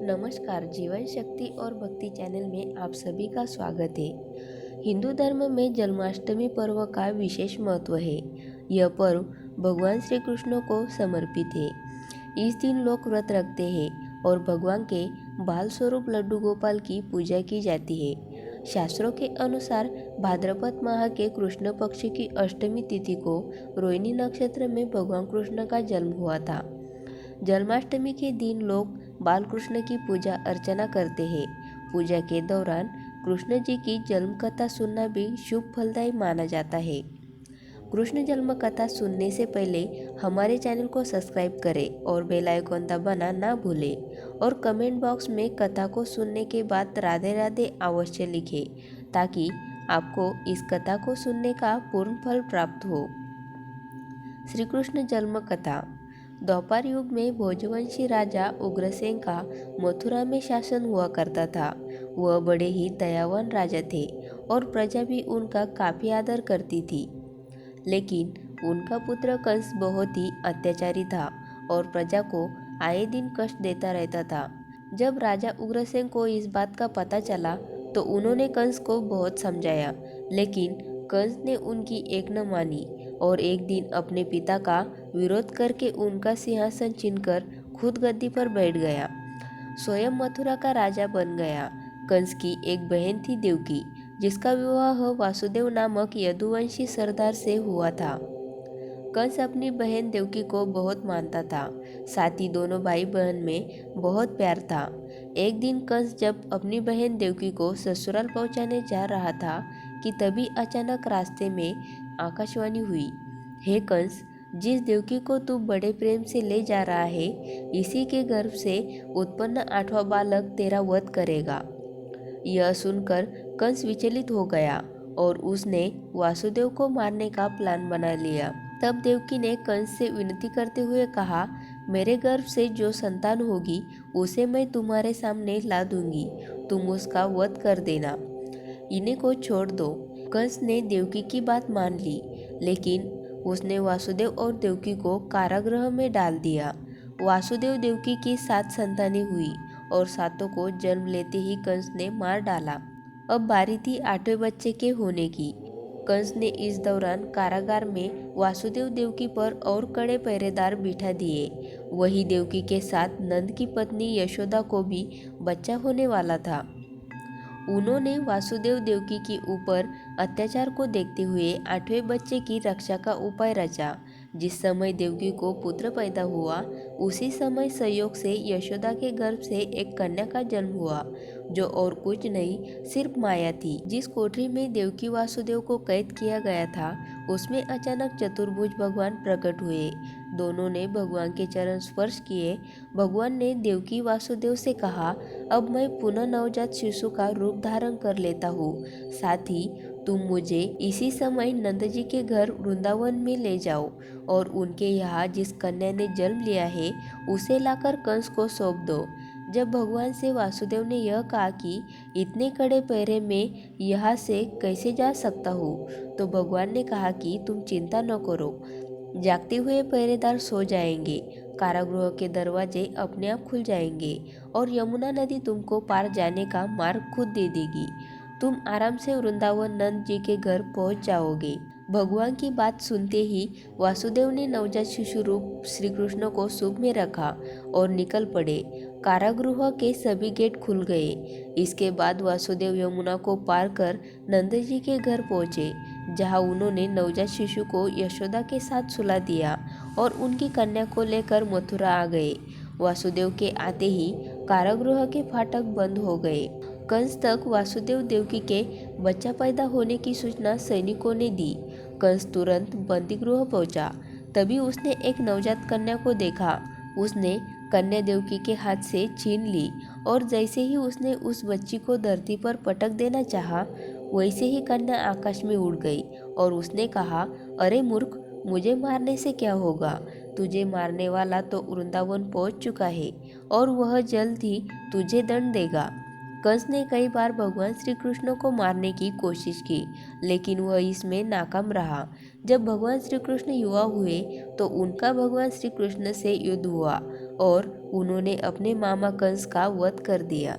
नमस्कार। जीवन शक्ति और भक्ति चैनल में आप सभी का स्वागत है। हिंदू धर्म में जन्माष्टमी पर्व का विशेष महत्व है। यह पर्व भगवान श्री कृष्ण को समर्पित है। इस दिन लोग व्रत रखते हैं और भगवान के बाल स्वरूप लड्डू गोपाल की पूजा की जाती है। शास्त्रों के अनुसार भाद्रपद माह के कृष्ण पक्ष की अष्टमी तिथि को रोहिणी नक्षत्र में भगवान कृष्ण का जन्म हुआ था। जन्माष्टमी के दिन लोग बाल कृष्ण की पूजा अर्चना करते हैं। पूजा के दौरान कृष्ण जी की जन्म कथा सुनना भी शुभ फलदायी माना जाता है। कृष्ण जन्म कथा सुनने से पहले हमारे चैनल को सब्सक्राइब करें और बेल आइकन दबाना ना भूलें और कमेंट बॉक्स में कथा को सुनने के बाद राधे राधे अवश्य लिखें ताकि आपको इस कथा को सुनने का पूर्ण फल प्राप्त हो। श्री कृष्ण जन्म कथा। द्वापर युग में भोजवंशी राजा उग्रसेन का मथुरा में शासन हुआ करता था। वह बड़े ही दयावान राजा थे और प्रजा भी उनका काफी आदर करती थी। लेकिन उनका पुत्र कंस बहुत ही अत्याचारी था और प्रजा को आए दिन कष्ट देता रहता था। जब राजा उग्रसेन को इस बात का पता चला तो उन्होंने कंस को बहुत समझाया, लेकिन कंस ने उनकी एक न मानी और एक दिन अपने पिता का विरोध करके उनका सिंहासन छीनकर खुद गद्दी पर बैठ गया। स्वयं मथुरा का राजा बन गया। कंस की एक बहन थी देवकी, जिसका विवाह वासुदेव नामक यदुवंशी सरदार से हुआ था। कंस अपनी बहन देवकी को बहुत मानता था, साथ ही दोनों भाई बहन में बहुत प्यार था। एक दिन कंस जब अपनी बहन देवकी को ससुराल पहुंचाने जा रहा था कि तभी अचानक रास्ते में आकाशवाणी हुई, हे कंस, जिस देवकी को तू बड़े प्रेम से ले जा रहा है, इसी के गर्भ से उत्पन्न 8वां बालक तेरा वध करेगा। यह सुनकर कंस विचलित हो गया और उसने वासुदेव को मारने का प्लान बना लिया। तब देवकी ने कंस से विनती करते हुए कहा, मेरे गर्भ से जो संतान होगी उसे मैं तुम्हारे सामने ला दूंगी, तुम उसका वध कर देना, इन्हें को छोड़ दो। कंस ने देवकी की बात मान ली, लेकिन उसने वासुदेव और देवकी को कारागृह में डाल दिया। वासुदेव देवकी की 7 संतानें हुई और सातों को जन्म लेते ही कंस ने मार डाला। अब बारी थी 8वें बच्चे के होने की। कंस ने इस दौरान कारागार में वासुदेव देवकी पर और कड़े पहरेदार बिठा दिए। वही देवकी के साथ नंद की पत्नी यशोदा को भी बच्चा होने वाला था। उन्होंने वासुदेव देवकी के ऊपर अत्याचार को देखते हुए 8वें बच्चे की रक्षा का उपाय रचा। जिस समय देवकी को पुत्र पैदा हुआ, उसी समय संयोग से यशोदा के गर्भ से एक कन्या का जन्म हुआ, जो और कुछ नहीं सिर्फ माया थी। जिस कोठरी में देवकी वासुदेव को कैद किया गया था, उसमें अचानक चतुर्भुज भगवान प्रकट हुए। दोनों ने भगवान के चरण स्पर्श किए। भगवान ने देवकी वासुदेव से कहा, अब मैं पुनः नवजात शिशु का रूप धारण कर लेता हूँ, साथ ही तुम मुझे इसी समय नंद जी के घर वृंदावन में ले जाओ और उनके यहाँ जिस कन्या ने जन्म लिया है उसे लाकर कंस को सौंप दो। जब भगवान से वासुदेव ने यह कहा कि इतने कड़े पहरे में यहाँ से कैसे जा सकता हूँ, तो भगवान ने कहा कि तुम चिंता न करो, जागते हुए पहरेदार सो जाएंगे, कारागृह के दरवाजे अपने आप खुल जाएंगे और यमुना नदी तुमको पार जाने का मार्ग खुद दे देगी। तुम आराम से वृंदावन नंद जी के घर पहुंच जाओगे। भगवान की बात सुनते ही वासुदेव ने नवजात शिशु रूप श्री कृष्ण को सूप में रखा और निकल पड़े। कारागृह के सभी गेट खुल गए। इसके बाद वासुदेव यमुना को पार कर नंद जी के घर पहुंचे, जहां उन्होंने नवजात शिशु को यशोदा के साथ सुला दिया और उनकी कन्या को लेकर मथुरा आ गए। वासुदेव के आते ही कारागृह के फाटक बंद हो गए। कंस तक वासुदेव देवकी के बच्चा पैदा होने की सूचना सैनिकों ने दी। कंस तुरंत बंदीगृह पहुंचा। तभी उसने एक नवजात कन्या को देखा। उसने कन्या देवकी के हाथ से छीन ली और जैसे ही उसने उस बच्ची को धरती पर पटक देना चाहा, वैसे ही कन्या आकाश में उड़ गई और उसने कहा, अरे मूर्ख, मुझे मारने से क्या होगा? तुझे मारने वाला तो वृंदावन पहुंच चुका है और वह जल्द ही तुझे दंड देगा। कंस ने कई बार भगवान श्री कृष्ण को मारने की कोशिश की, लेकिन वह इसमें नाकाम रहा। जब भगवान श्री कृष्ण युवा हुए तो उनका भगवान श्री कृष्ण से युद्ध हुआ और उन्होंने अपने मामा कंस का वध कर दिया।